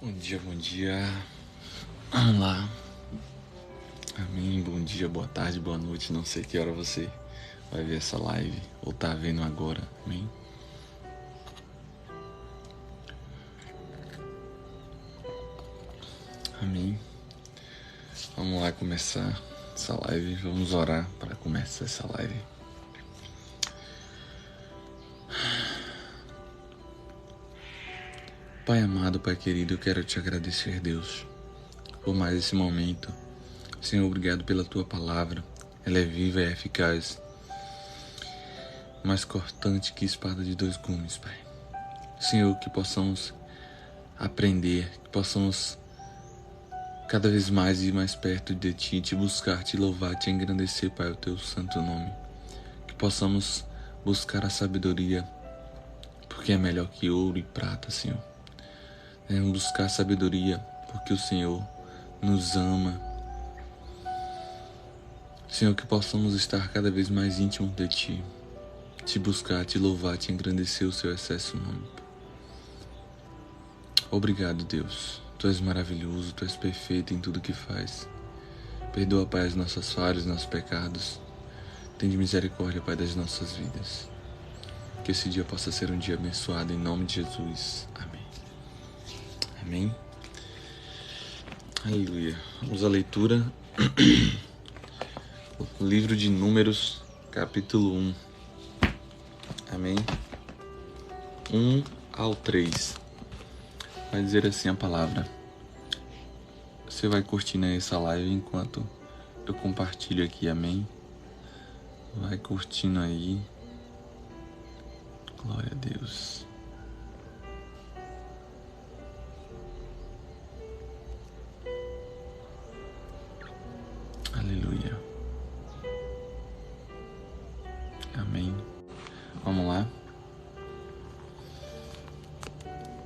Bom dia, bom dia. Vamos lá. Amém. Bom dia, boa tarde, boa noite. Não sei que hora você vai ver essa live ou tá vendo agora. Amém. Amém. Vamos lá começar essa live. Vamos orar para começar essa live. Pai amado, Pai querido, eu quero te agradecer, Deus, por mais esse momento. Senhor, obrigado pela Tua palavra. Ela é viva e eficaz, mais cortante que espada de dois gumes, Pai. Senhor, que possamos aprender, que possamos cada vez mais ir mais perto de Ti, te buscar, te louvar, te engrandecer, Pai, o Teu santo nome. Que possamos buscar a sabedoria, porque é melhor que ouro e prata, Senhor. Buscar sabedoria, porque o Senhor nos ama. Senhor, que possamos estar cada vez mais íntimos de Ti, te buscar, te louvar, te engrandecer o Seu excesso nome. Obrigado, Deus. Tu és maravilhoso, Tu és perfeito em tudo que faz. Perdoa, Pai, as nossas falhas, nossos pecados. Tende misericórdia, Pai, das nossas vidas. Que esse dia possa ser um dia abençoado, em nome de Jesus. Amém. Amém. Aleluia. Vamos à leitura. O livro de Números, capítulo 1. Amém. 1 ao 3. Vai dizer assim a palavra. Você vai curtindo aí essa live enquanto eu compartilho aqui, amém? Vai curtindo aí. Glória a Deus. Aleluia. Amém. Vamos lá.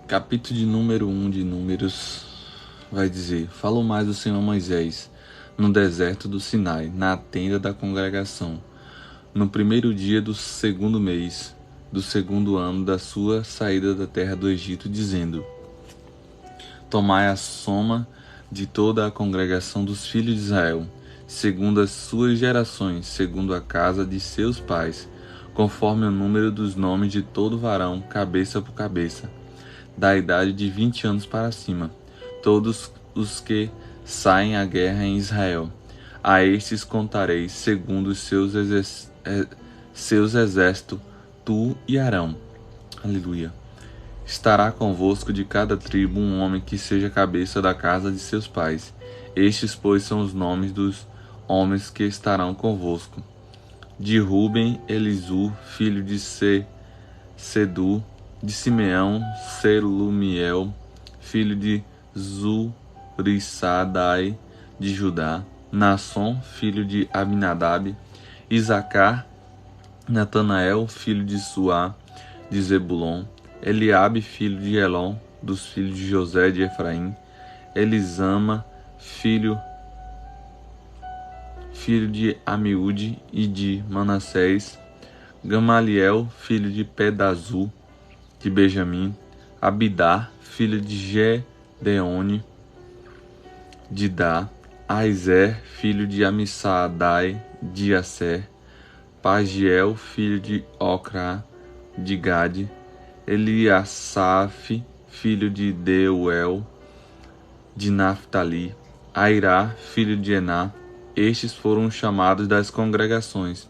Capítulo de número 1 de Números vai dizer: Falou mais o Senhor a Moisés no deserto do Sinai, na tenda da congregação, no primeiro dia do segundo mês, do segundo ano da sua saída da terra do Egito, dizendo: Tomai a soma de toda a congregação dos filhos de Israel, segundo as suas gerações, segundo a casa de seus pais, conforme o número dos nomes de todo varão, cabeça por cabeça, da idade de 20 anos para cima, todos os que saem à guerra em Israel. A estes contareis segundo os seus exércitos, tu e Arão. Aleluia. Estará convosco de cada tribo um homem que seja cabeça da casa de seus pais. Estes, pois, são os nomes dos homens que estarão convosco. De Ruben, Elisur, filho de Sedu; de Simeão, Selumiel, filho de Zurissadai; de Judá, Nasson, filho de Aminadab; Isacar, Natanael, filho de Suá; de Zebulon, Eliabe, filho de Elon, dos filhos de José de Efraim; Elisama, filho de Amiúde e de Manassés; Gamaliel, filho de Pedazu, de Benjamim; Abidá, filho de Gedeone, de Dá; Aizer, filho de Amissadai, de Asser; Pagiel, filho de Ocrá, de Gade; Eliasaf, filho de Deuel, de Naphtali; Airá, filho de Ená. Estes foram os chamados das congregações,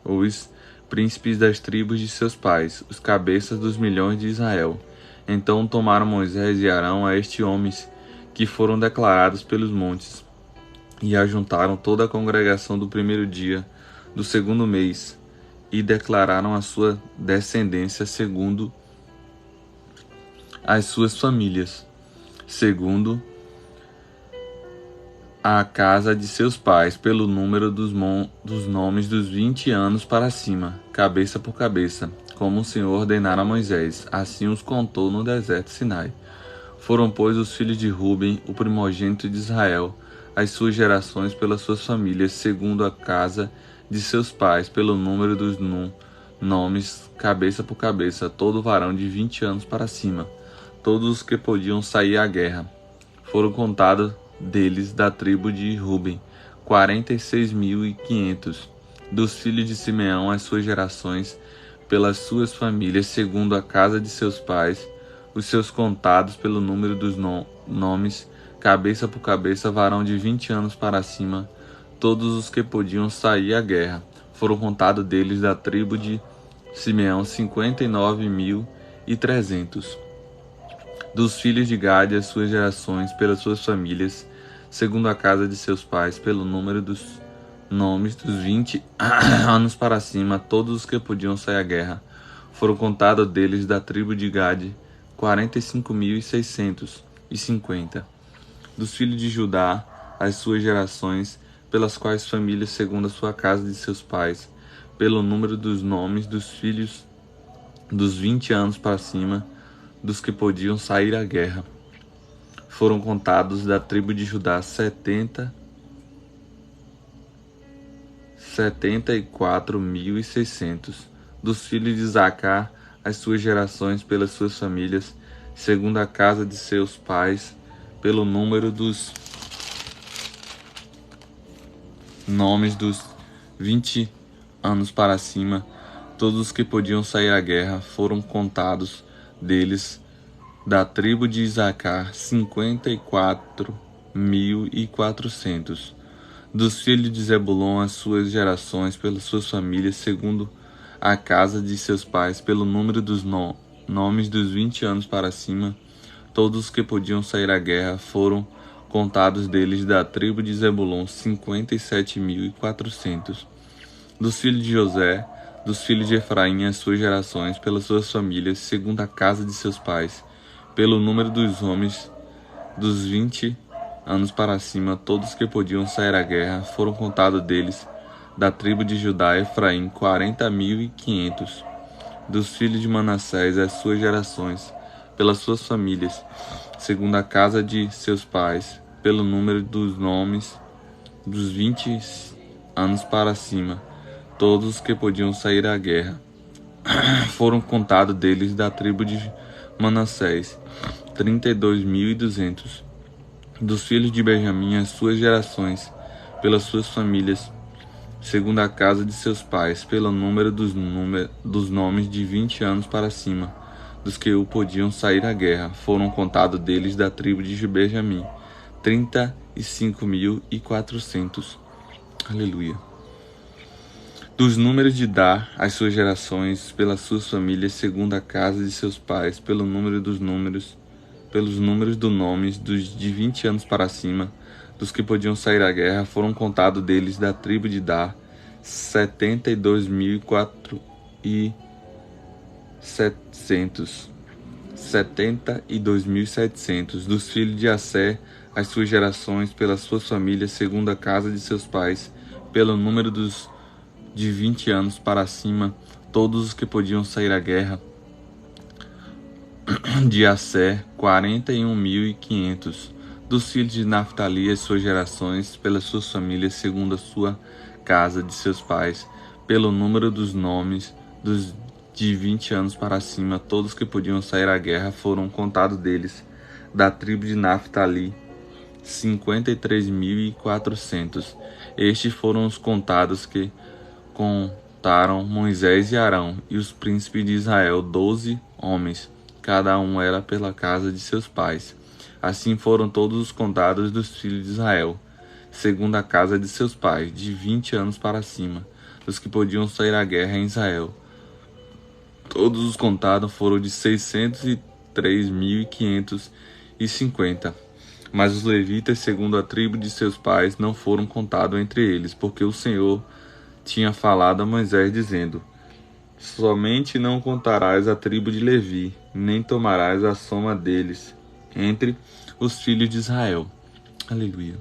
os príncipes das tribos de seus pais, os cabeças dos milhões de Israel. Então tomaram Moisés e Arão a estes homens que foram declarados pelos montes, e ajuntaram toda a congregação do primeiro dia do segundo mês, e declararam a sua descendência segundo as suas famílias, segundo a casa de seus pais, pelo número dos nomes dos 20 anos para cima, cabeça por cabeça, como o Senhor ordenara a Moisés. Assim os contou no deserto Sinai. Foram, pois, os filhos de Ruben, o primogênito de Israel, as suas gerações pelas suas famílias, segundo a casa de seus pais, pelo número dos nomes, cabeça por cabeça, todo varão de 20 anos para cima. todos os que podiam sair à guerra. Foram contados deles da tribo de Ruben, 46.500. Dos filhos de Simeão, as suas gerações, pelas suas famílias, segundo a casa de seus pais, os seus contados pelo número dos nomes, cabeça por cabeça, varão de 20 anos para cima, todos os que podiam sair à guerra. Foram contados deles da tribo de Simeão 59.300. Dos filhos de Gade, as suas gerações, pelas suas famílias, segundo a casa de seus pais, pelo número dos nomes, dos 20 anos para cima, todos os que podiam sair à guerra. Foram contados deles da tribo de Gade 45.650. Dos filhos de Judá, as suas gerações, pelas quais famílias, segundo a sua casa de seus pais, pelo número dos nomes dos filhos dos 20 anos para cima, dos que podiam sair à guerra. Foram contados da tribo de Judá 74.600. Dos filhos de Isacar, as suas gerações, pelas suas famílias, segundo a casa de seus pais, pelo número dos nomes dos 20 anos para cima, todos os que podiam sair à guerra. Foram contados deles da tribo de Isacar 54.400. Dos filhos de Zebulon, as suas gerações, pelas suas famílias, segundo a casa de seus pais, pelo número dos nomes dos 20 anos para cima, todos os que podiam sair à guerra. Foram contados deles da tribo de Zebulon 57.400. Dos filhos de José, dos filhos de Efraim, as suas gerações, pelas suas famílias, segundo a casa de seus pais, pelo número dos homens dos 20 anos para cima, todos que podiam sair à guerra. Foram contados deles da tribo de Judá e Efraim 40.500. Dos filhos de Manassés, as suas gerações, pelas suas famílias, segundo a casa de seus pais, pelo número dos nomes dos 20 anos para cima, todos os que podiam sair à guerra. Foram contados deles da tribo de Manassés 32.200. Dos filhos de Benjamim, as suas gerações, pelas suas famílias, segundo a casa de seus pais, pelo número dos nomes de 20 anos para cima, dos que podiam sair à guerra. Foram contados deles da tribo de Benjamim 35.400. Aleluia. Dos números de Dar, as suas gerações, pelas suas famílias, segundo a casa de seus pais, pelo número dos números, pelos números dos nomes dos de 20 anos para cima, dos que podiam sair à guerra. Foram contados deles da tribo de Dar 72.700. Dos filhos de Assé, as suas gerações, pelas suas famílias, segundo a casa de seus pais, pelo número dos de 20 anos para cima, todos os que podiam sair à guerra. De Assé, 41.500. Dos filhos de Naftali, as suas gerações, pelas suas famílias, segundo a sua casa de seus pais, pelo número dos nomes dos de 20 anos para cima, todos que podiam sair à guerra. Foram contados deles da tribo de Naftali 53.400. Estes foram os contados que contaram Moisés e Arão e os príncipes de Israel, 12 homens, cada um era pela casa de seus pais. Assim foram todos os contados dos filhos de Israel, segundo a casa de seus pais, de 20 anos para cima, dos que podiam sair à guerra em Israel. Todos os contados foram de 603.550. Mas os levitas, segundo a tribo de seus pais, não foram contados entre eles, porque o Senhor tinha falado a Moisés, dizendo: somente não contarás a tribo de Levi, nem tomarás a soma deles entre os filhos de Israel. Aleluia.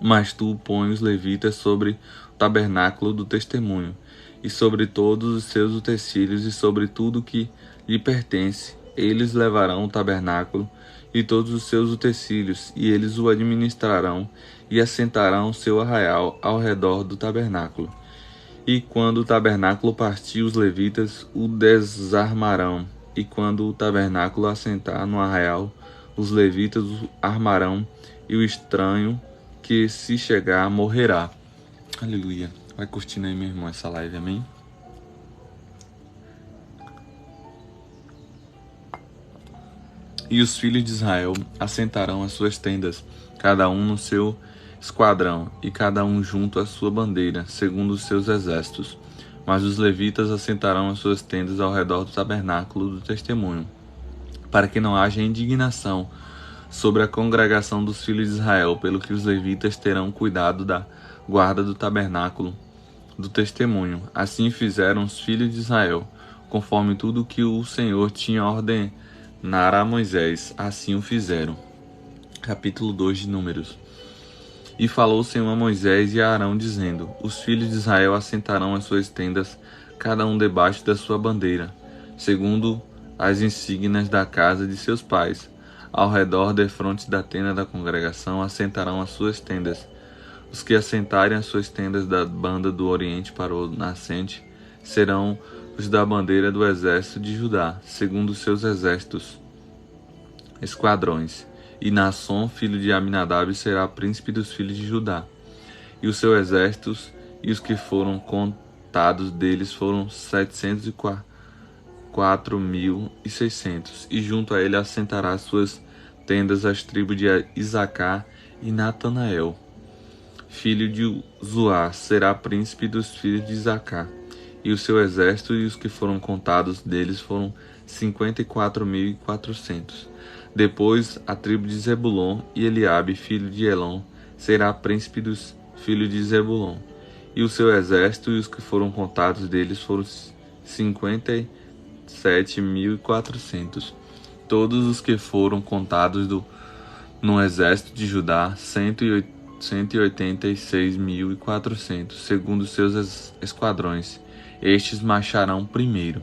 Mas tu põe os levitas sobre o tabernáculo do testemunho, e sobre todos os seus utensílios, e sobre tudo que lhe pertence. Eles levarão o tabernáculo e todos os seus utensílios, e eles o administrarão, e assentarão o seu arraial ao redor do tabernáculo. E quando o tabernáculo partir, os levitas o desarmarão, e quando o tabernáculo assentar no arraial, os levitas o armarão, e o estranho que se chegar morrerá. Aleluia. Vai curtindo aí, meu irmão, essa live, amém? E os filhos de Israel assentarão as suas tendas, cada um no seu esquadrão, e cada um junto à sua bandeira, segundo os seus exércitos. Mas os levitas assentarão as suas tendas ao redor do tabernáculo do testemunho, para que não haja indignação sobre a congregação dos filhos de Israel, pelo que os levitas terão cuidado da guarda do tabernáculo do testemunho. Assim fizeram os filhos de Israel, conforme tudo que o Senhor tinha ordenado a Moisés, assim o fizeram. Capítulo 2 de Números. E falou o Senhor a Moisés e a Arão, dizendo: Os filhos de Israel assentarão as suas tendas, cada um debaixo da sua bandeira, segundo as insígnias da casa de seus pais. Ao redor defronte da tenda da congregação assentarão as suas tendas. Os que assentarem as suas tendas da banda do oriente para o nascente serão os da bandeira do exército de Judá, segundo os seus exércitos, esquadrões. E Naasson, filho de Aminadab, será príncipe dos filhos de Judá. E os seus exércitos, e os que foram contados deles foram 704.600. E junto a ele assentará as suas tendas as tribos de Isacar, e Natanael, filho de Zuar, será príncipe dos filhos de Isacar. E o seu exército, e os que foram contados deles foram 54.400. Depois a tribo de Zebulon, e Eliabe, filho de Elon, será príncipe dos filhos de Zebulon. E o seu exército, e os que foram contados deles foram 57.400. Todos os que foram contados no exército de Judá, 186.400, segundo os seus esquadrões. Estes marcharão primeiro.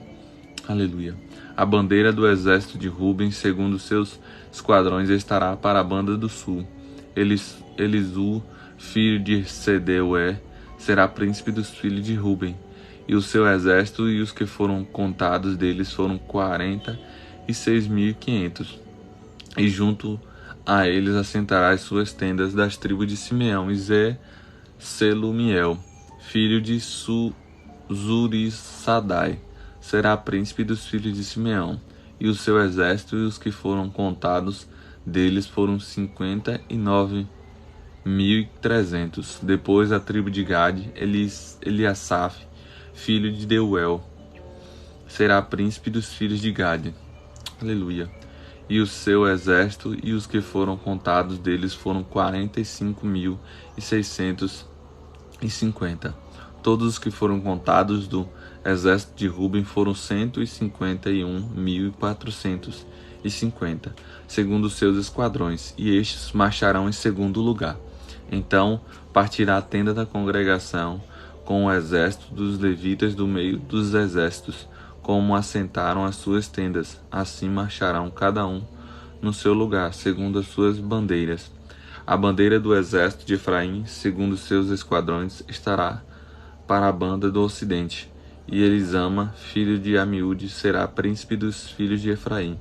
Aleluia. A bandeira do exército de Ruben, segundo os seus esquadrões, estará para a banda do sul. Elisur, filho de Sedeué, será príncipe dos filhos de Ruben. E o seu exército, e os que foram contados deles foram 46.500. E junto a eles assentará as suas tendas das tribos de Simeão, e Selumiel, filho de Zurissadai, será príncipe dos filhos de Simeão. E o seu exército, e os que foram contados deles foram 59.300. Depois a tribo de Gade, Eliasaf, filho de Deuel, será príncipe dos filhos de Gade. Aleluia. E o seu exército, e os que foram contados deles foram 45.650. Todos os que foram contados do exército de Ruben foram 151.450, segundo os seus esquadrões, e estes marcharão em segundo lugar. Então partirá a tenda da congregação com o exército dos levitas do meio dos exércitos, como assentaram as suas tendas. Assim marcharão cada um no seu lugar, segundo as suas bandeiras. A bandeira do exército de Efraim, segundo os seus esquadrões, estará para a banda do ocidente. E Elisama, filho de Amiúde, será príncipe dos filhos de Efraim.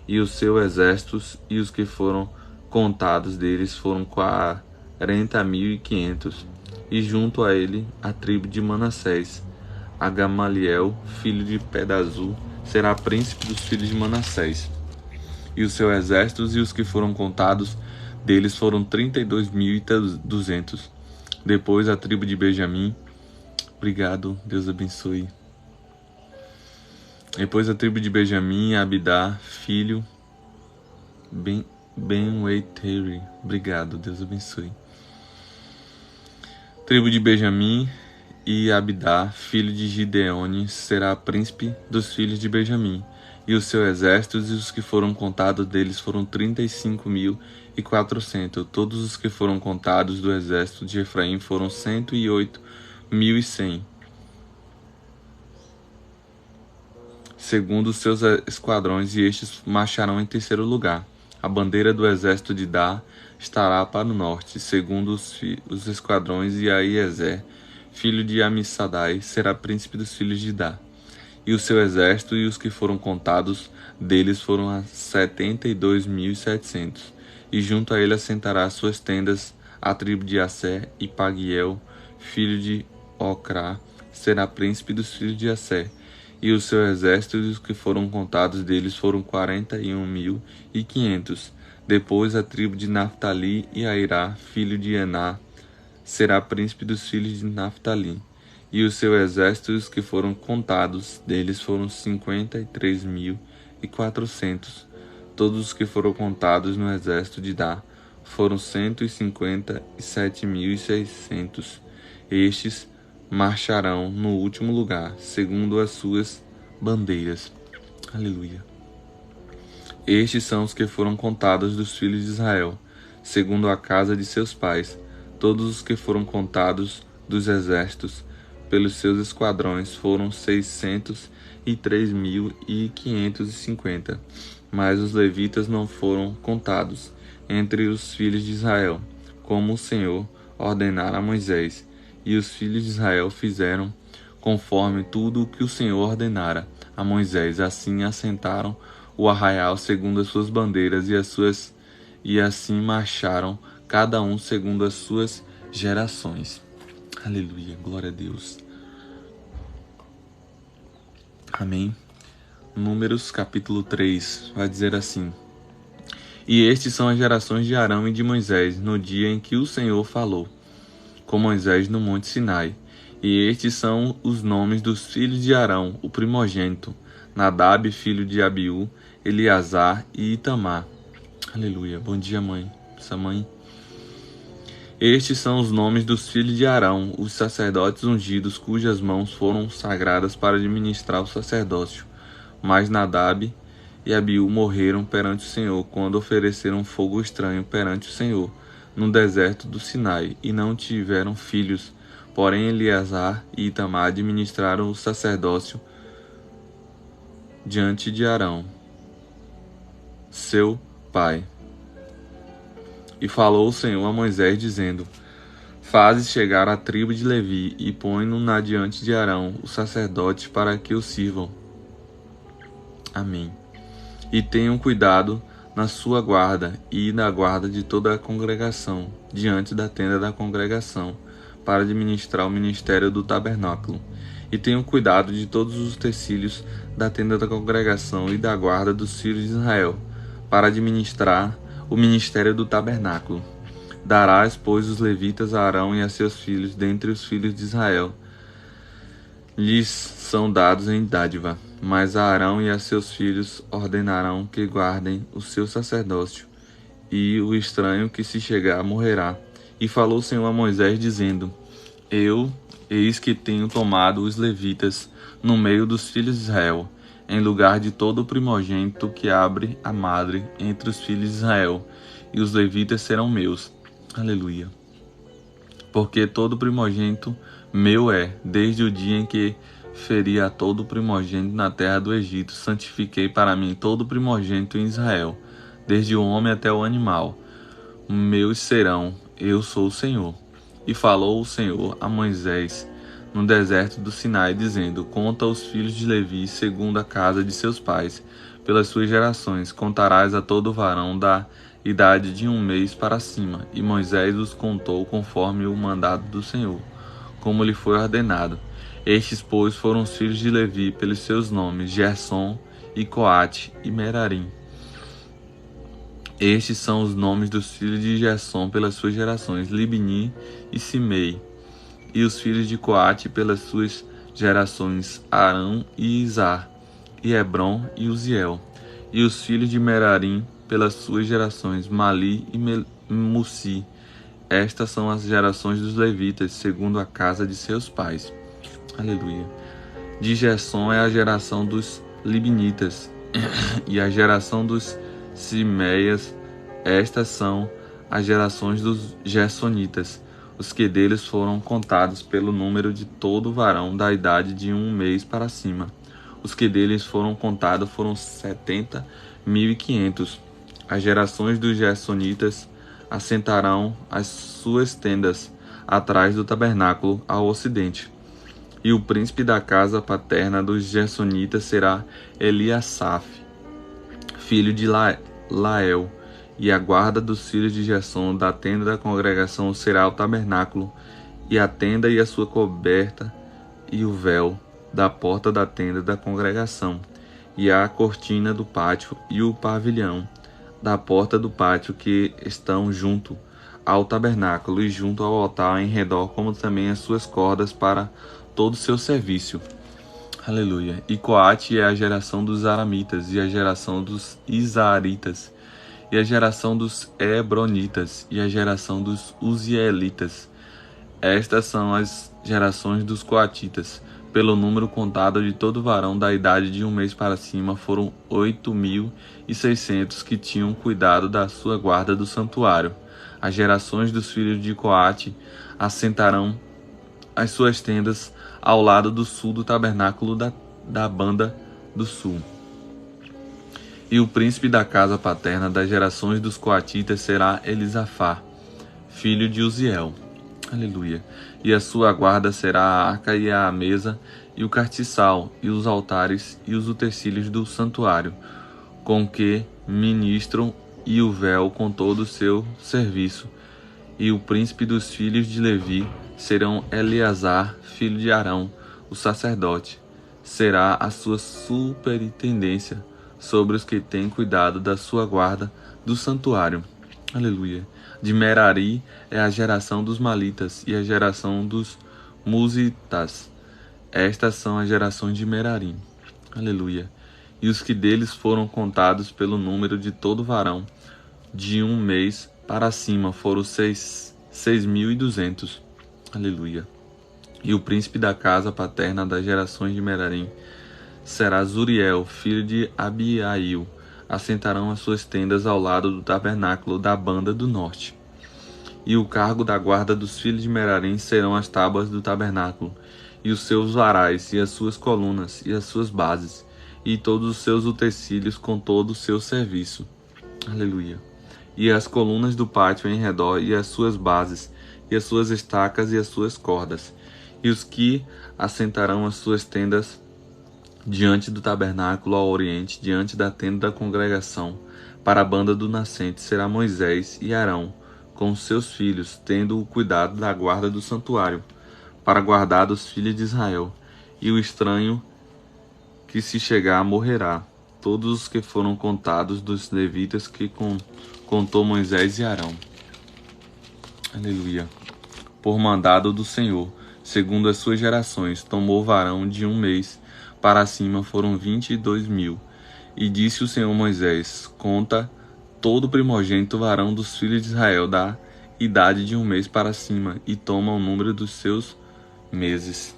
E os seus exércitos, e os que foram contados deles foram 40.500. E junto a ele a tribo de Manassés. A Gamaliel, filho de Pedazur, será príncipe dos filhos de Manassés. E os seus exércitos, e os que foram contados deles foram 32.200. Depois a tribo de Benjamim. Obrigado, Deus abençoe. Depois a tribo de Benjamim, Abidá, filho Ben-Weiteri. Obrigado, Deus abençoe. Tribo de Benjamim e Abidá, filho de Gideone, será príncipe dos filhos de Benjamim. E os seus exércitos, e os que foram contados deles foram 35.400. Todos os que foram contados do exército de Efraim foram 108.100, segundo os seus esquadrões, e estes marcharão em terceiro lugar. A bandeira do exército de Dá estará para o norte, segundo os esquadrões, e Aiezer, filho de Amissadai, será príncipe dos filhos de Dá. e o seu exército, e os que foram contados deles foram a 72.700. E junto a ele assentará suas tendas a tribo de Assé, e Pagiel, filho de Ocrá, será príncipe dos filhos de Assé. E o seu exército e os que foram contados deles foram 41.500. Depois a tribo de Naphtali, e Airá, filho de Ená, será príncipe dos filhos de Naphtali. E o seu exército e os que foram contados deles foram 53.400. Todos os que foram contados no exército de Dá foram 157.600. Estes marcharão no último lugar, segundo as suas bandeiras. Aleluia. Estes são os que foram contados dos filhos de Israel, segundo a casa de seus pais, todos os que foram contados dos exércitos, pelos seus esquadrões, foram 603.550. Mas os levitas não foram contados entre os filhos de Israel, como o Senhor ordenara a Moisés. E os filhos de Israel fizeram conforme tudo o que o Senhor ordenara a Moisés. Assim assentaram o arraial segundo as suas bandeiras, e assim marcharam, cada um segundo as suas gerações. Aleluia, glória a Deus. Amém. Números capítulo 3 vai dizer assim: E estes são as gerações de Arão e de Moisés, no dia em que o Senhor falou com Moisés no monte Sinai. E estes são os nomes dos filhos de Arão, o primogênito: Nadab, filho de Abiú, Eleazar e Itamar. Aleluia. Bom dia, mãe. Essa mãe. Estes são os nomes dos filhos de Arão, os sacerdotes ungidos, cujas mãos foram sagradas para administrar o sacerdócio. Mas Nadab e Abiú morreram perante o Senhor, quando ofereceram fogo estranho perante o Senhor, no deserto do Sinai, e não tiveram filhos. Porém Eleazar e Itamar administraram o sacerdócio diante de Arão, seu pai. E falou o Senhor a Moisés, dizendo: Fazes chegar a tribo de Levi, e põe-no na diante de Arão, o sacerdote, para que o sirvam. Amém. E tenham cuidado na sua guarda e na guarda de toda a congregação, diante da tenda da congregação, para administrar o ministério do tabernáculo. E tenham cuidado de todos os utensílios da tenda da congregação e da guarda dos filhos de Israel, para administrar o ministério do tabernáculo. Darás, pois, os levitas a Arão e a seus filhos dentre os filhos de Israel. Lhes são dados em dádiva, mas a Arão e a seus filhos ordenarão que guardem o seu sacerdócio, e o estranho que se chegar morrerá. E falou o Senhor a Moisés, dizendo: Eis que tenho tomado os levitas no meio dos filhos de Israel, em lugar de todo o primogênito que abre a madre entre os filhos de Israel, e os levitas serão meus. Aleluia. Porque todo primogênito meu é, desde o dia em que feri a todo primogênito na terra do Egito, santifiquei para mim todo primogênito em Israel, desde o homem até o animal. Meus serão, eu sou o Senhor. E falou o Senhor a Moisés no deserto do Sinai, dizendo: Conta os filhos de Levi segundo a casa de seus pais, pelas suas gerações. Contarás a todo varão da idade de 1 mês para cima. E Moisés os contou conforme o mandado do Senhor, como lhe foi ordenado. Estes, pois, foram os filhos de Levi pelos seus nomes: Gersom, e Coate, e Merarim. Estes são os nomes dos filhos de Gersom pelas suas gerações: Libni e Simei. E os filhos de Coate pelas suas gerações: Arão e Izar, e Hebron e Uziel. E os filhos de Merarim pelas suas gerações: Mali e Mussi. Estas são as gerações dos levitas, segundo a casa de seus pais. Aleluia. De Gersom é a geração dos libnitas, e a geração dos Simeias. Estas são as gerações dos Gersonitas, os que deles foram contados pelo número de todo varão da idade de 1 mês para cima. Os que deles foram contados foram 70.500. As gerações dos Gersonitas assentarão as suas tendas atrás do tabernáculo ao ocidente. E o príncipe da casa paterna dos Gersonitas será Eliasaf, filho de Lael. E a guarda dos filhos de Gerson da tenda da congregação será o tabernáculo, e a tenda e a sua coberta, e o véu da porta da tenda da congregação, e a cortina do pátio, e o pavilhão da porta do pátio que estão junto ao tabernáculo e junto ao altar em redor, como também as suas cordas para todo o seu serviço. Aleluia. E Coate é a geração dos aramitas, e a geração dos isaritas, e a geração dos hebronitas, e a geração dos uzielitas. Estas são as gerações dos coatitas. Pelo número contado de todo varão da idade de 1 mês para cima, foram 8.600 que tinham cuidado da sua guarda do santuário. As gerações dos filhos de Coate assentarão as suas tendas ao lado do sul do tabernáculo da banda do sul. E o príncipe da casa paterna das gerações dos coatitas será Elisafá, filho de Uziel. Aleluia. E a sua guarda será a arca e a mesa, e o castiçal, e os altares, e os utensílios do santuário, com que ministram, e o véu com todo o seu serviço. E o príncipe dos filhos de Levi serão Eleazar, filho de Arão, o sacerdote. Será a sua superintendência sobre os que têm cuidado da sua guarda do santuário. Aleluia. De Merari é a geração dos malitas e a geração dos musitas. Estas são as gerações de Merari. Aleluia. E os que deles foram contados pelo número de todo varão, de 1 mês para cima, foram 6.200. Aleluia. E o príncipe da casa paterna das gerações de Merari será Zuriel, filho de Abiail. Assentarão as suas tendas ao lado do tabernáculo da banda do norte. E o cargo da guarda dos filhos de Merari serão as tábuas do tabernáculo, e os seus varais, e as suas colunas, e as suas bases, e todos os seus utensílios com todo o seu serviço. Aleluia. E as colunas do pátio em redor, e as suas bases, e as suas estacas, e as suas cordas. E os que assentarão as suas tendas diante do tabernáculo ao oriente, diante da tenda da congregação, para a banda do nascente, será Moisés e Arão, com seus filhos, tendo o cuidado da guarda do santuário, para guardar dos filhos de Israel. E o estranho que se chegar morrerá. Todos os que foram contados dos levitas que contou Moisés e Arão. Aleluia. Por mandado do Senhor, segundo as suas gerações, tomou varão de 1 mês para cima, foram 22.000. E disse o Senhor a Moisés: conta todo primogênito varão dos filhos de Israel da idade de 1 mês para cima, e toma o número dos seus meses.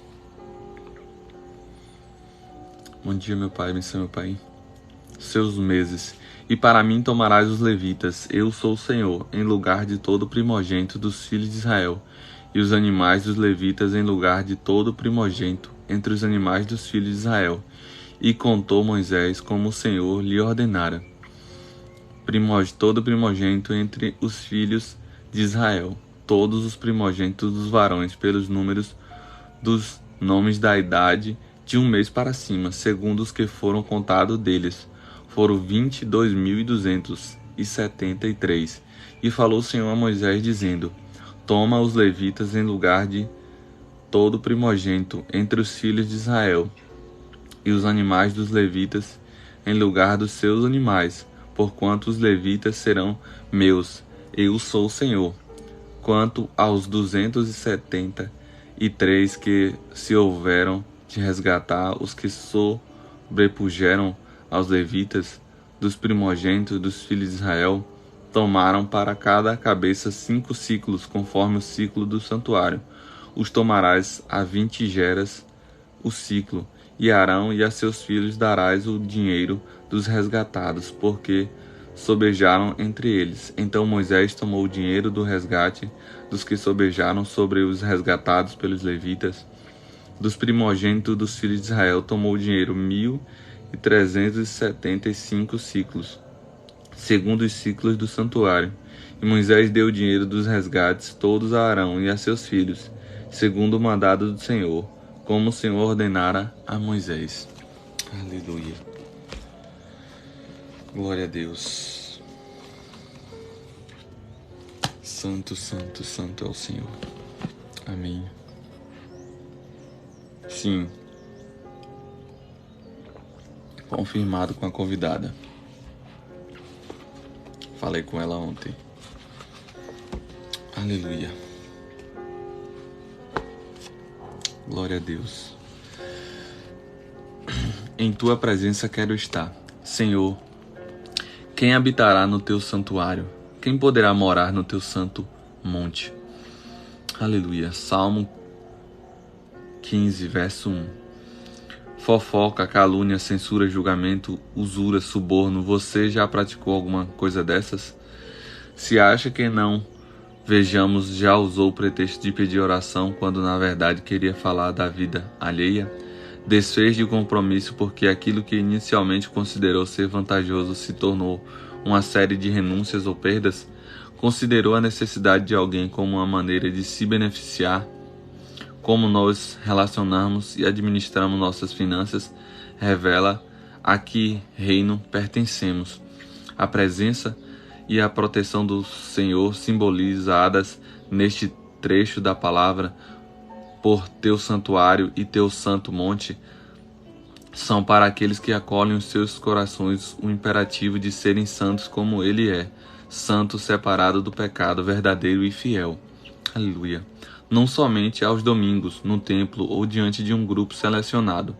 Bom dia, meu Pai, benção, meu Pai. Seus meses. E para mim tomarás os levitas, eu sou o Senhor, em lugar de todo primogênito dos filhos de Israel, e os animais dos levitas em lugar de todo primogênito entre os animais dos filhos de Israel. E contou Moisés como o Senhor lhe ordenara. Todo primogênito entre os filhos de Israel, todos os primogênitos dos varões, pelos números dos nomes da idade de 1 mês para cima, segundo os que foram contados deles, foram 22.273. E falou o Senhor a Moisés, dizendo: toma os levitas em lugar de todo primogênito entre os filhos de Israel, e os animais dos levitas em lugar dos seus animais, porquanto os levitas serão meus, eu sou o Senhor. Quanto aos 273 que se houveram de resgatar, os que sobrepujeram aos levitas, dos primogênitos dos filhos de Israel, tomaram para cada cabeça 5 ciclos, conforme o ciclo do santuário. Os tomarás a 20 geras o ciclo, e Arão e a seus filhos darás o dinheiro dos resgatados, porque sobejaram entre eles. Então Moisés tomou o dinheiro do resgate dos que sobejaram sobre os resgatados pelos levitas. Dos primogênitos dos filhos de Israel tomou o dinheiro 1.375 ciclos, segundo os ciclos do santuário. E Moisés deu o dinheiro dos resgates todos a Arão e a seus filhos, segundo o mandado do Senhor, como o Senhor ordenara a Moisés. Aleluia. Glória a Deus. Santo, santo, santo é o Senhor. Amém. Sim. Confirmado com a convidada. Falei com ela ontem. Aleluia. Glória a Deus. Em tua presença quero estar, Senhor. Quem habitará no teu santuário? Quem poderá morar no teu santo monte? Aleluia. Salmo 15, verso 1. Fofoca, calúnia, censura, julgamento, usura, suborno. Você já praticou alguma coisa dessas? Se acha que não vejamos, já usou o pretexto de pedir oração quando na verdade queria falar da vida alheia? Desfez de compromisso porque aquilo que inicialmente considerou ser vantajoso se tornou uma série de renúncias ou perdas? Considerou a necessidade de alguém como uma maneira de se beneficiar? Como nós relacionamos e administramos nossas finanças revela a que reino pertencemos. A presença e a proteção do Senhor, simbolizadas neste trecho da palavra por teu santuário e teu santo monte, são para aqueles que acolhem os seus corações o imperativo de serem santos como Ele é, santo, separado do pecado, verdadeiro e fiel. Aleluia. Não somente aos domingos, no templo ou diante de um grupo selecionado,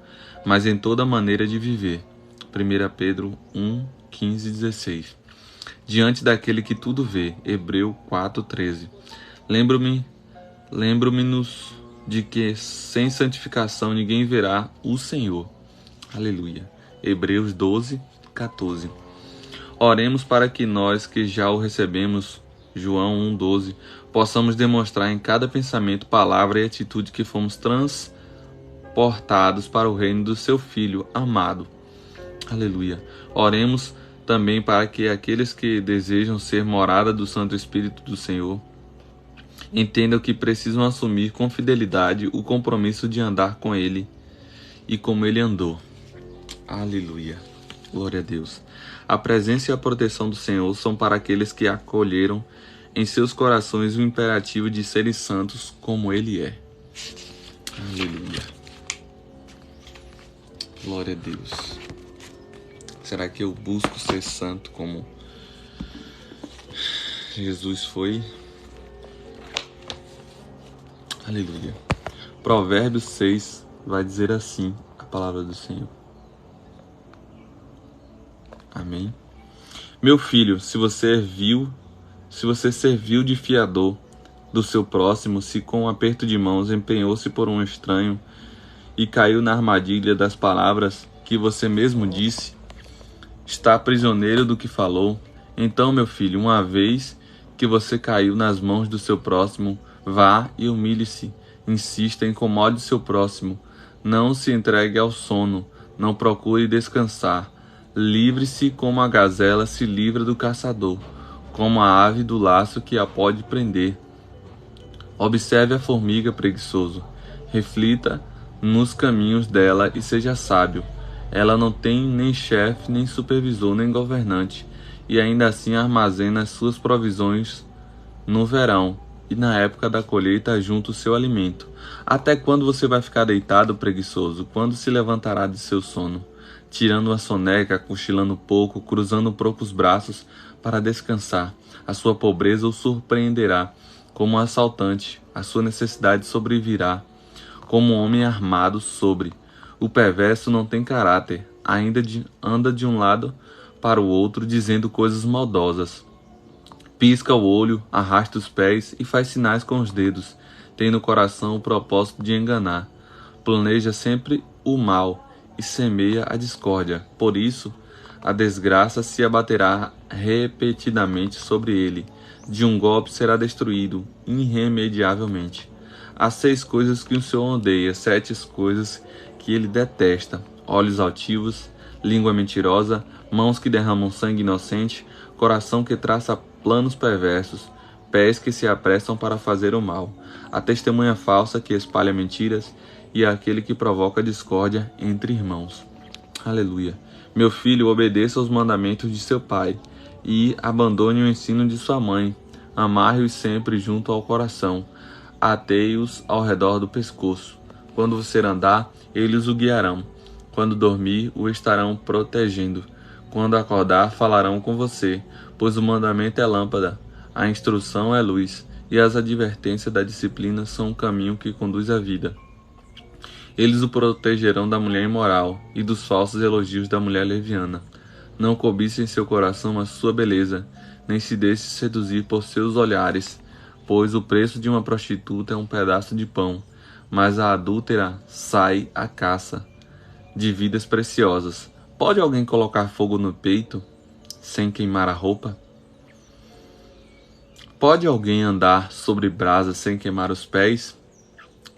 mas em toda maneira de viver. 1 Pedro 1, 15 e 16. Diante daquele que tudo vê. Hebreu 4, 13. Lembro-me-nos de que sem santificação ninguém verá o Senhor. Aleluia. Hebreus 12, 14. Oremos para que nós que já o recebemos, João 1,12, possamos demonstrar em cada pensamento, palavra e atitude que fomos transportados para o reino do seu Filho amado. Aleluia. Oremos também para que aqueles que desejam ser morada do Santo Espírito do Senhor entendam que precisam assumir com fidelidade o compromisso de andar com Ele e como Ele andou. Aleluia. Glória a Deus. A presença e a proteção do Senhor são para aqueles que acolheram em seus corações o imperativo de serem santos como Ele é. Aleluia. Glória a Deus. Será que eu busco ser santo como Jesus foi? Aleluia. Provérbios 6 vai dizer assim a palavra do Senhor. Amém. Meu filho, se você serviu de fiador do seu próximo, se com um aperto de mãos empenhou-se por um estranho e caiu na armadilha das palavras que você mesmo disse, está prisioneiro do que falou. Então, meu filho, uma vez que você caiu nas mãos do seu próximo, vá e humilhe-se, insista, incomode o seu próximo, não se entregue ao sono, não procure descansar, livre-se como a gazela se livra do caçador, como a ave do laço que a pode prender. Observe a formiga, preguiçoso, reflita nos caminhos dela e seja sábio. Ela não tem nem chefe, nem supervisor, nem governante, e ainda assim armazena as suas provisões no verão, e na época da colheita junta o seu alimento. Até quando você vai ficar deitado, preguiçoso? Quando se levantará de seu sono? Tirando uma soneca, cochilando pouco, cruzando pouco os braços para descansar. A sua pobreza o surpreenderá como um assaltante, a sua necessidade sobrevirá como um homem armado sobre. O perverso não tem caráter, anda de um lado para o outro dizendo coisas maldosas. Pisca o olho, arrasta os pés e faz sinais com os dedos. Tem no coração o propósito de enganar. Planeja sempre o mal e semeia a discórdia. Por isso, a desgraça se abaterá repetidamente sobre ele. De um golpe será destruído irremediavelmente. Há 6 coisas que o Senhor odeia, 7 coisas que ele detesta: olhos altivos, língua mentirosa, mãos que derramam sangue inocente, coração que traça planos perversos, pés que se apressam para fazer o mal, a testemunha falsa que espalha mentiras e aquele que provoca discórdia entre irmãos. Aleluia. Meu filho, obedeça aos mandamentos de seu pai e abandone o ensino de sua mãe. Amarre-os sempre junto ao coração. Ateie-os ao redor do pescoço. Quando você andar, eles o guiarão. Quando dormir, o estarão protegendo. Quando acordar, falarão com você, pois o mandamento é lâmpada, a instrução é luz, e as advertências da disciplina são um caminho que conduz à vida. Eles o protegerão da mulher imoral e dos falsos elogios da mulher leviana. Não cobice em seu coração a sua beleza, nem se deixe seduzir por seus olhares, pois o preço de uma prostituta é um pedaço de pão, mas a adúltera sai à caça de vidas preciosas. Pode alguém colocar fogo no peito sem queimar a roupa? Pode alguém andar sobre brasas sem queimar os pés?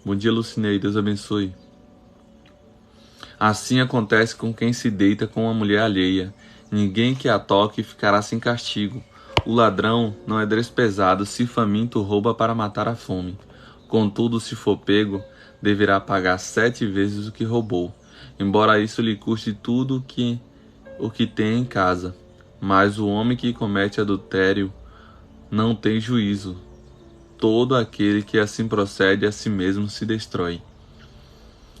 Bom dia, Lucinei. Deus abençoe. Assim acontece com quem se deita com uma mulher alheia. Ninguém que a toque ficará sem castigo. O ladrão não é despesado, se faminto rouba para matar a fome. Contudo, se for pego, deverá pagar 7 vezes o que roubou, embora isso lhe custe tudo o que tem em casa. Mas o homem que comete adultério não tem juízo. Todo aquele que assim procede a si mesmo se destrói.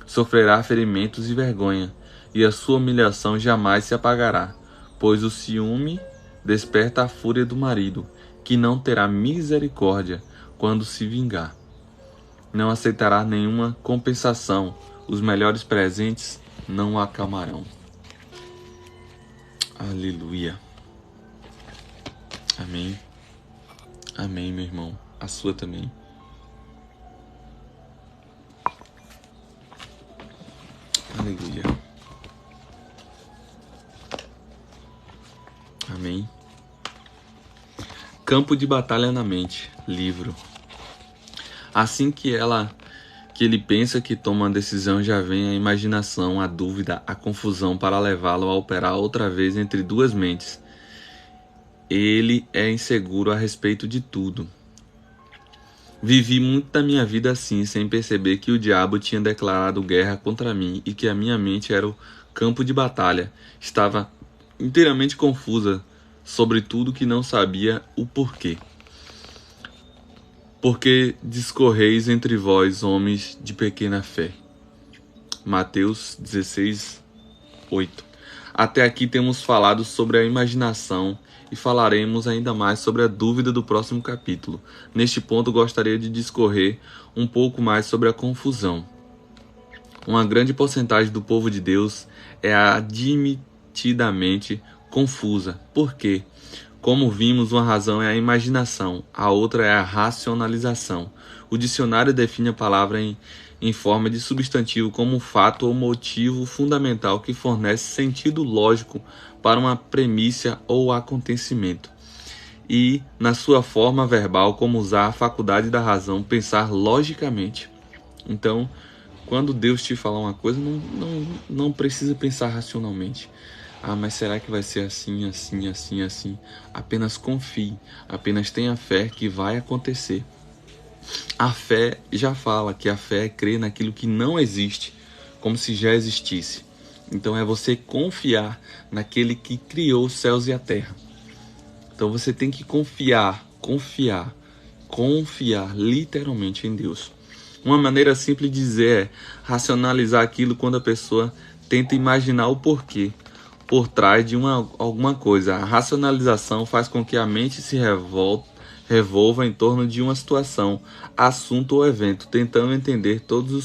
Sofrerá ferimentos e vergonha, e a sua humilhação jamais se apagará, pois o ciúme desperta a fúria do marido, que não terá misericórdia quando se vingar. Não aceitará nenhuma compensação, os melhores presentes não o acalmarão. Aleluia. Amém. Amém, meu irmão. A sua também. Aleluia. Amém. Campo de batalha na mente. Livro. Assim que ele pensa que toma uma decisão, já vem a imaginação, a dúvida, a confusão para levá-lo a operar outra vez entre duas mentes. Ele é inseguro a respeito de tudo. Vivi muito da minha vida assim, sem perceber que o diabo tinha declarado guerra contra mim e que a minha mente era o campo de batalha. Estava inteiramente confusa sobre tudo que não sabia o porquê. Porque discorreis entre vós, homens de pequena fé. Mateus 16, 8. Até aqui temos falado sobre a imaginação e falaremos ainda mais sobre a dúvida do próximo capítulo. Neste ponto, gostaria de discorrer um pouco mais sobre a confusão. Uma grande porcentagem do povo de Deus é admitidamente confusa. Por quê? Como vimos, uma razão é a imaginação, a outra é a racionalização. O dicionário define a palavra em forma de substantivo como um fato ou motivo fundamental que fornece sentido lógico para uma premissa ou acontecimento. E, na sua forma verbal, como usar a faculdade da razão, pensar logicamente. Então, quando Deus te falar uma coisa, não precisa pensar racionalmente. Ah, mas será que vai ser assim, assim, assim, assim? Apenas confie, apenas tenha fé que vai acontecer. A fé já fala que a fé é crer naquilo que não existe, como se já existisse. Então é você confiar naquele que criou os céus e a terra. Então você tem que confiar literalmente em Deus. Uma maneira simples de dizer é racionalizar aquilo quando a pessoa tenta imaginar o porquê por trás de alguma coisa. A racionalização faz com que a mente se revolva em torno de uma situação, assunto ou evento, tentando entender todas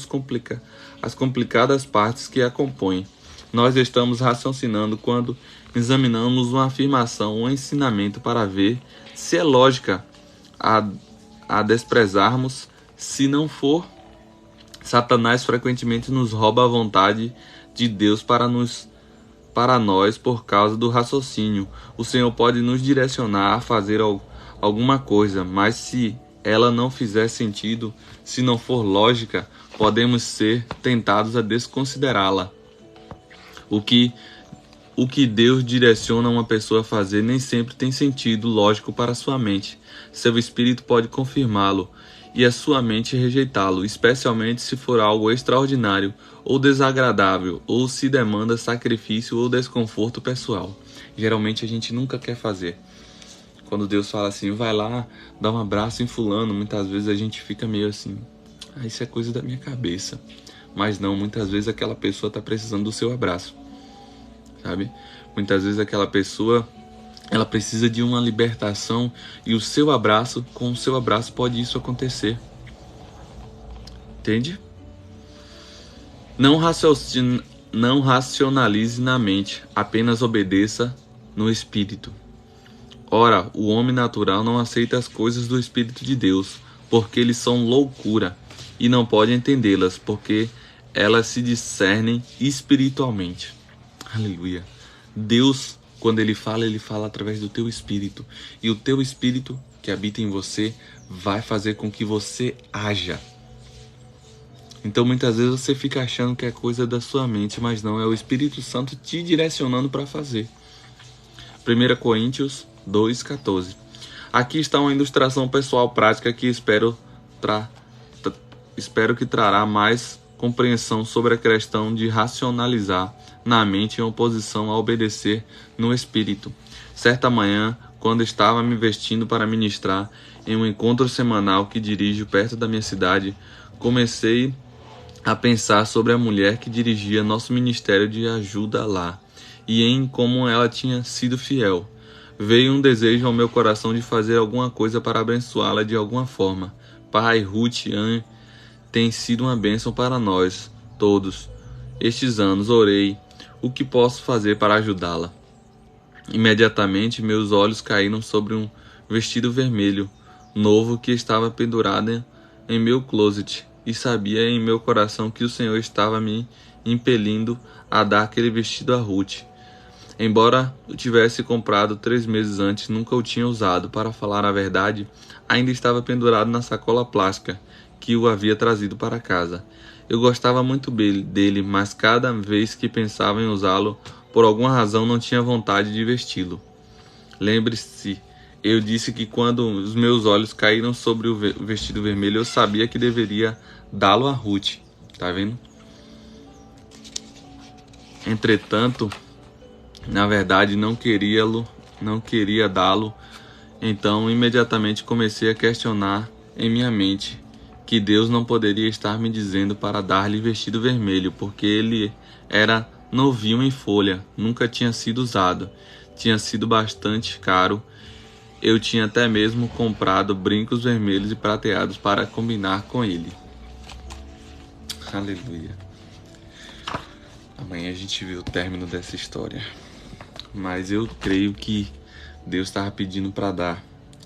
as complicadas partes que a compõem. Nós estamos raciocinando quando examinamos uma afirmação ou um ensinamento para ver se é lógica a desprezarmos. Se não for, Satanás frequentemente nos rouba a vontade de Deus para nós por causa do raciocínio. O Senhor pode nos direcionar a fazer alguma coisa, mas se ela não fizer sentido, se não for lógica, podemos ser tentados a desconsiderá-la. O que Deus direciona uma pessoa a fazer nem sempre tem sentido lógico para sua mente. Seu espírito pode confirmá-lo e a sua mente rejeitá-lo, especialmente se for algo extraordinário ou desagradável, ou se demanda sacrifício ou desconforto pessoal. Geralmente a gente nunca quer fazer. Quando Deus fala assim, vai lá, dá um abraço em fulano, muitas vezes a gente fica meio assim, isso é coisa da minha cabeça. Mas não, muitas vezes aquela pessoa está precisando do seu abraço, sabe? Muitas vezes aquela pessoa, ela precisa de uma libertação e o seu abraço, com o seu abraço pode isso acontecer. Entende? Não racionalize na mente, apenas obedeça no espírito. Ora, o homem natural não aceita as coisas do Espírito de Deus, porque eles são loucura, e não pode entendê-las, porque elas se discernem espiritualmente. Aleluia. Deus, quando Ele fala através do teu espírito. E o teu espírito, que habita em você, vai fazer com que você haja. Então, muitas vezes você fica achando que é coisa da sua mente, mas não, é o Espírito Santo te direcionando para fazer. 1 Coríntios 2,14. Aqui está uma ilustração pessoal prática que espero que trará mais compreensão sobre a questão de racionalizar na mente em oposição a obedecer no espírito. Certa manhã, quando estava me vestindo para ministrar em um encontro semanal que dirijo perto da minha cidade, comecei a pensar sobre a mulher que dirigia nosso ministério de ajuda lá e em como ela tinha sido fiel. Veio um desejo ao meu coração de fazer alguma coisa para abençoá-la de alguma forma. Pai, Ruth e Anne têm sido uma bênção para nós todos. Estes anos orei o que posso fazer para ajudá-la. Imediatamente meus olhos caíram sobre um vestido vermelho novo que estava pendurado em meu closet e sabia em meu coração que o Senhor estava me impelindo a dar aquele vestido a Ruth. Embora eu tivesse comprado 3 meses antes, nunca o tinha usado. Para falar a verdade, ainda estava pendurado na sacola plástica que o havia trazido para casa. Eu gostava muito dele, mas cada vez que pensava em usá-lo, por alguma razão não tinha vontade de vesti-lo. Lembre-se, eu disse que quando os meus olhos caíram sobre o vestido vermelho, eu sabia que deveria dá-lo a Ruth. Tá vendo? Entretanto, na verdade, não queria dá-lo. Então, imediatamente comecei a questionar em minha mente que Deus não poderia estar me dizendo para dar-lhe vestido vermelho, porque ele era novinho em folha, nunca tinha sido usado, tinha sido bastante caro. Eu tinha até mesmo comprado brincos vermelhos e prateados para combinar com ele. Aleluia. Amanhã a gente vê o término dessa história. Mas eu creio que Deus estava pedindo para dar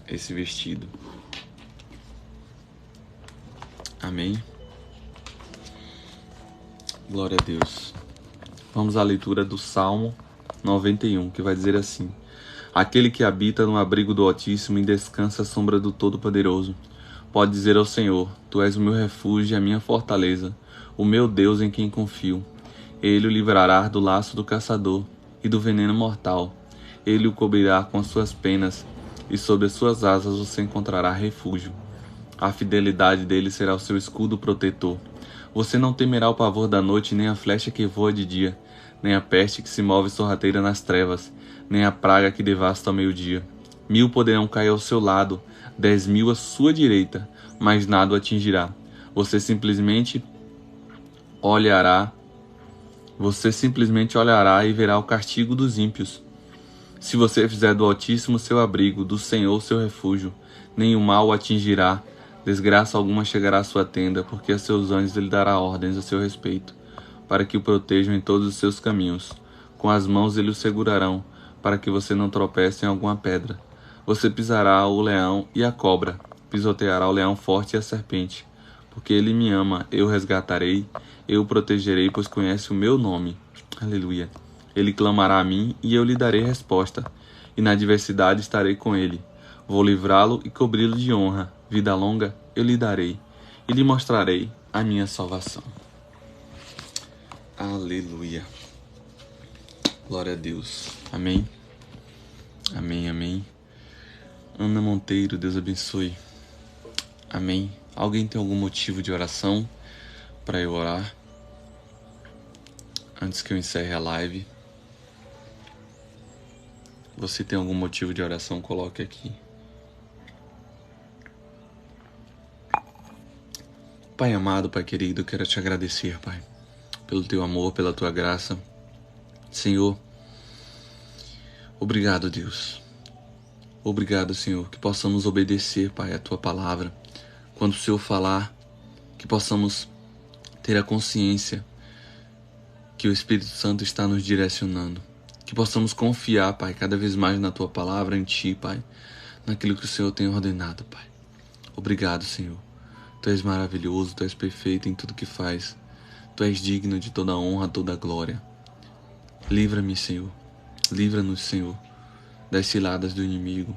esse vestido. Amém? Glória a Deus. Vamos à leitura do Salmo 91, que vai dizer assim: Aquele que habita no abrigo do Altíssimo e descansa à sombra do Todo-Poderoso, pode dizer ao Senhor: Tu és o meu refúgio e a minha fortaleza, o meu Deus em quem confio. Ele o livrará do laço do caçador e do veneno mortal. Ele o cobrirá com as suas penas, e sob as suas asas você encontrará refúgio. A fidelidade dele será o seu escudo protetor. Você não temerá o pavor da noite, nem a flecha que voa de dia, nem a peste que se move sorrateira nas trevas, nem a praga que devasta ao meio-dia. 1000 poderão cair ao seu lado, 10.000 à sua direita, mas nada o atingirá. Você simplesmente olhará e verá o castigo dos ímpios. Se você fizer do Altíssimo seu abrigo, do Senhor seu refúgio, nenhum mal o atingirá, desgraça alguma chegará à sua tenda, porque a seus anjos ele dará ordens a seu respeito, para que o protejam em todos os seus caminhos. Com as mãos ele o segurarão, para que você não tropece em alguma pedra. Você pisará o leão e a cobra, pisoteará o leão forte e a serpente. Porque ele me ama, eu o resgatarei, eu o protegerei, pois conhece o meu nome. Aleluia. Ele clamará a mim, e eu lhe darei resposta, e na adversidade estarei com ele. Vou livrá-lo e cobri-lo de honra. Vida longa eu lhe darei, e lhe mostrarei a minha salvação. Aleluia. Glória a Deus. Amém. Amém, amém. Ana Monteiro, Deus abençoe. Amém. Alguém tem algum motivo de oração para eu orar? Antes que eu encerre a live. Você tem algum motivo de oração? Coloque aqui. Pai amado, Pai querido, eu quero te agradecer, Pai, pelo teu amor, pela tua graça. Senhor, obrigado, Deus. Obrigado, Senhor, que possamos obedecer, Pai, a tua palavra. Quando o Senhor falar, que possamos ter a consciência que o Espírito Santo está nos direcionando. Que possamos confiar, Pai, cada vez mais na tua palavra, em ti, Pai, naquilo que o Senhor tem ordenado, Pai. Obrigado, Senhor. Tu és maravilhoso, tu és perfeito em tudo que faz. Tu és digno de toda honra, toda glória. Livra-me, Senhor. Livra-nos, Senhor, das ciladas do inimigo.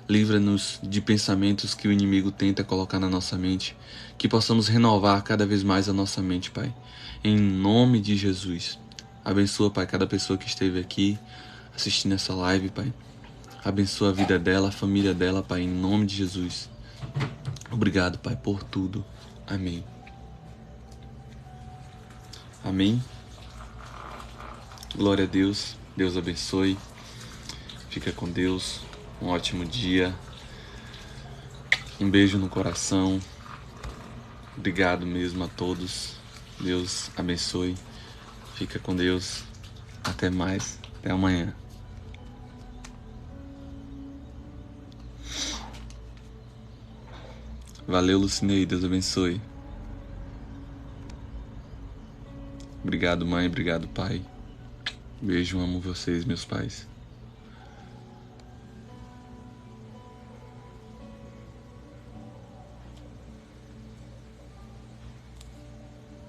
Livra-nos de pensamentos que o inimigo tenta colocar na nossa mente. Que possamos renovar cada vez mais a nossa mente, Pai. Em nome de Jesus. Abençoa, Pai, cada pessoa que esteve aqui assistindo essa live, Pai. Abençoa a vida dela, a família dela, Pai, em nome de Jesus. Obrigado, Pai, por tudo. Amém. Amém. Glória a Deus. Deus abençoe. Fica com Deus. Um ótimo dia. Um beijo no coração. Obrigado mesmo a todos. Deus abençoe. Fica com Deus. Até mais. Até amanhã. Valeu, Lucinei. Deus abençoe. Obrigado, mãe. Obrigado, pai. Beijo. Amo vocês, meus pais.